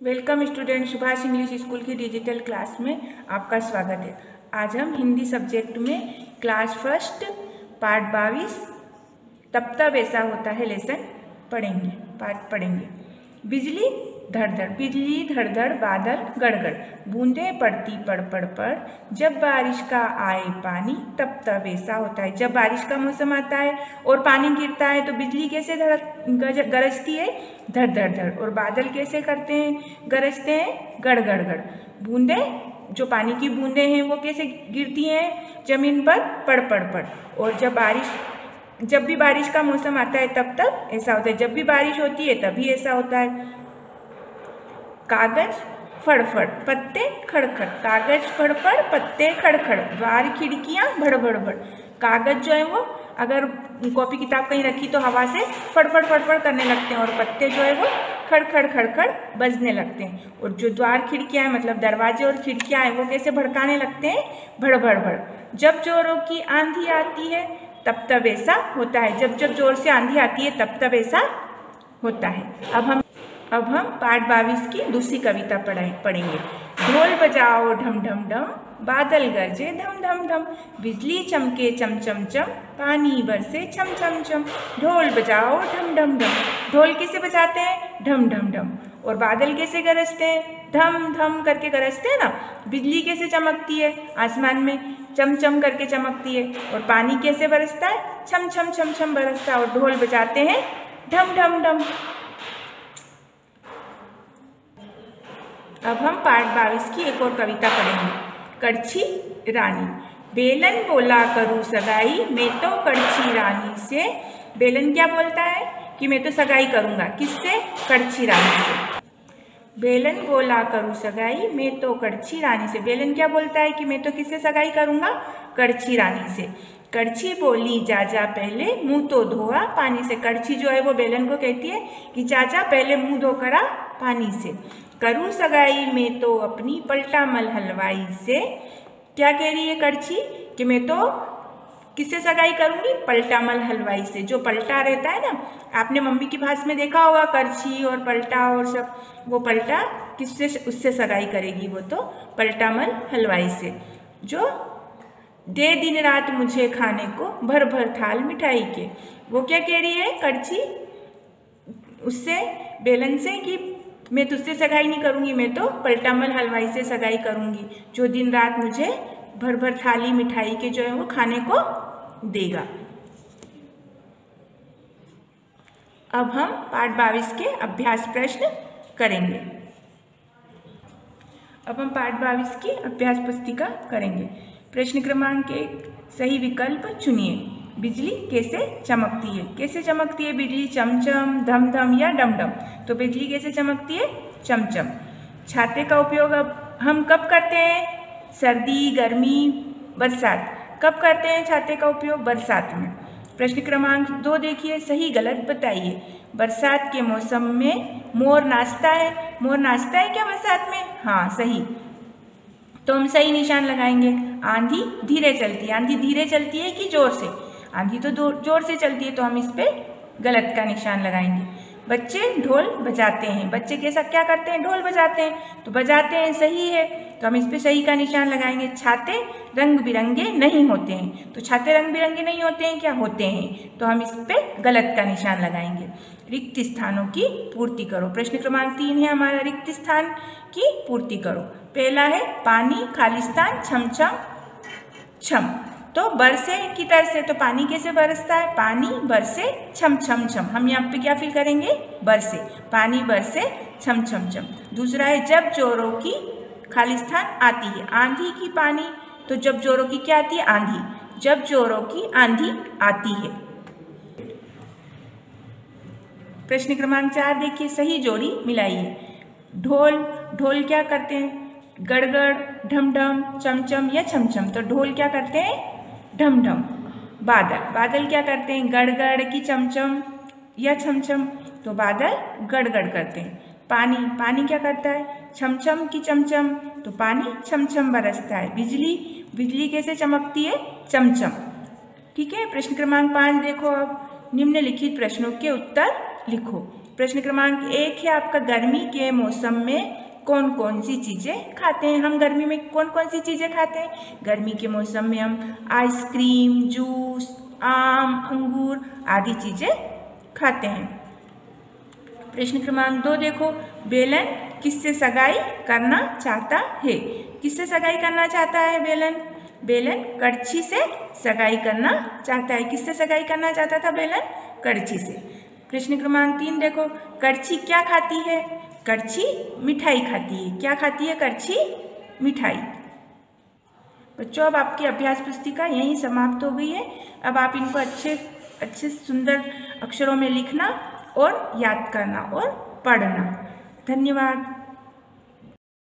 Welcome student, Subhash English school की digital class में आपका स्वागत है। आज हम हिंदी सब्जेक्ट में क्लास फर्स्ट पार्ट 22 तब तब ऐसा होता है लेसन पढ़ेंगे। बिजली धड़-धड़, बिजली धड़-धड़, बादल गड़-गड़, बूंदें पड़ती पड़, जब बारिश का आए पानी तब तब ऐसा होता है। जब बारिश का मौसम आता है और पानी गिरता है तो बिजली कैसे गरजती है? धड़ धड़ धड़। और बादल कैसे करते हैं? गरजते हैं गड़ गड़ गड़। बूंदें, जो पानी की बूंदें हैं वो कैसे गिरती हैं जमीन पर? पड़ पड़। और जब भी बारिश का मौसम आता है तब तब ऐसा होता है। जब भी बारिश होती है तभी ऐसा होता है। कागज फड़फड़, पत्ते खड़खड़, कागज फड़फड़, पत्ते खड़खड़, द्वार खिड़कियां भड़। कागज जो है वो अगर कॉपी किताब कहीं रखी तो हवा से फड़फड़ करने लगते हैं और पत्ते जो है वो खड़खड़ बजने लगते हैं। और जो द्वार खिड़कियां हैं मतलब दरवाजे और खिड़कियां हैं वो कैसे भड़काने लगते हैं? भड़। जब जोरों की आंधी आती है तब तब ऐसा होता है। जब जोर से आंधी आती है तब तब ऐसा होता है। अब हम पार्ट 22 की दूसरी कविता पढ़ेंगे। ढोल बजाओ ढम ढम ढम, बादल गरजे धम धम धम, बिजली चमके चम चम चम, पानी बरसे छम छम छम। ढोल बजाओ ढम ढम ढम, ढोल कैसे बजाते हैं? ढम ढम ढम। और बादल कैसे गरजते हैं? धम धम करके गरजते हैं ना। बिजली कैसे चमकती है आसमान में? चम चम करके चमकती है। और पानी कैसे बरसता है? छम छम बरसता है। और ढोल बजाते हैं ढम ढम ढम। अब हम पार्ट 22 की एक और कविता पढ़ेंगे। कड़छी रानी, बेलन बोला करूँ सगाई, मैं तो कड़छी रानी से। बेलन क्या बोलता है? कि मैं तो सगाई करूँगा। किससे? कड़छी रानी से। बेलन बोला करूँ सगाई, मैं तो कड़छी रानी से। बेलन क्या बोलता है? कि मैं तो किससे सगाई करूँगा? कड़छी रानी से। कड़छी बोली जा पहले, मुँह तो धोआ पानी से। कड़छी जो है वो बेलन को कहती है कि जा पहले मुँह धो करा पानी से। करूँ सगाई मैं तो अपनी पलटामल हलवाई से। क्या कह रही है कड़छी? कि मैं तो किससे सगाई करूँगी? पलटामल हलवाई से। जो पलटा रहता है ना, आपने मम्मी की भाषा में देखा होगा, करछी और पलटा और सब। वो पलटा किससे? उससे सगाई करेगी वो तो पलटामल हलवाई से। जो दे दिन रात मुझे खाने को भर थाल मिठाई के। वो क्या कह रही है कड़छी उससे, बेलन से, कि मैं तुझसे सगाई नहीं करूँगी, मैं तो पलटामल हलवाई से सगाई करूँगी, जो दिन रात मुझे भर थाली मिठाई के जो है वो खाने को देगा। अब हम पार्ट 22 के अभ्यास प्रश्न करेंगे। अब हम पार्ट 22 की अभ्यास पुस्तिका करेंगे। प्रश्न क्रमांक 1, सही विकल्प चुनिए। बिजली कैसे चमकती है? कैसे चमकती है बिजली? चमचम, धम धम या डम डम? तो बिजली कैसे चमकती है? चमचम। छाते का उपयोग अब हम कब करते हैं? सर्दी, गर्मी, बरसात। कब करते हैं छाते का उपयोग? बरसात में। प्रश्न क्रमांक 2 देखिए, सही गलत बताइए। बरसात के मौसम में मोर नाचता है। मोर नाचता है क्या बरसात में? हाँ, सही। तो हम सही निशान लगाएंगे। आंधी धीरे चलती है। आंधी धीरे चलती है कि जोर से? आंधी तो जोर से चलती है, तो हम इस पे गलत का निशान लगाएंगे। बच्चे ढोल बजाते हैं। बच्चे क्या करते हैं? ढोल बजाते हैं। तो बजाते हैं सही है, तो हम इस पे सही का निशान लगाएंगे। छाते रंग बिरंगे नहीं होते हैं। तो छाते रंग बिरंगे नहीं होते हैं क्या? होते हैं। तो हम इस पे गलत का निशान लगाएंगे। रिक्त स्थानों की पूर्ति करो। प्रश्न क्रमांक 3 है हमारा, रिक्त स्थान की पूर्ति करो। पहला है पानी खाली स्थान छम छम छम। तो बरसे की तरह से, तो पानी कैसे बरसता है? पानी बरसे छम छम छम। हम यहाँ पे क्या फिल करेंगे? बरसे। पानी बरसे छम छम छम। दूसरा है जब जोरों की खाली स्थान आती है। आंधी की पानी, तो जब जोरों की क्या आती है? आंधी। जब जोरों की आंधी आती है। प्रश्न क्रमांक 4 देखिए, सही जोड़ी मिलाइए। ढोल क्या करते हैं? गड़गड़, ढम ढम, चमचम या छमछम। तो ढोल क्या करते हैं? ढम ढम। बादल क्या करते हैं? गड़गड़ की चमचम या छमछम। तो बादल गड़गड़ करते हैं। पानी क्या करता है? छमछम की चमचम। तो पानी छमछम बरसता है। बिजली कैसे चमकती है? चमचम। ठीक है। प्रश्न क्रमांक 5 देखो, अब निम्नलिखित प्रश्नों के उत्तर लिखो। प्रश्न क्रमांक 1 है आपका, गर्मी के मौसम में कौन कौन सी चीज़ें खाते हैं? हम गर्मी में कौन कौन सी चीज़ें खाते हैं? गर्मी के मौसम में हम आइसक्रीम, जूस, आम, अंगूर आदि चीज़ें खाते हैं। प्रश्न क्रमांक 2 देखो, बेलन किससे सगाई करना चाहता है? किससे सगाई करना चाहता है बेलन? बेलन कड़छी से सगाई करना चाहता है। किससे सगाई करना चाहता था बेलन? कड़छी से। प्रश्न क्रमांक 3 देखो, कड़छी क्या खाती है? कड़छी मिठाई खाती है। क्या खाती है कड़छी? मिठाई। बच्चों, अब आपकी अभ्यास पुस्तिका यहीं समाप्त हो गई है। अब आप इनको अच्छे सुंदर अक्षरों में लिखना और याद करना और पढ़ना। धन्यवाद।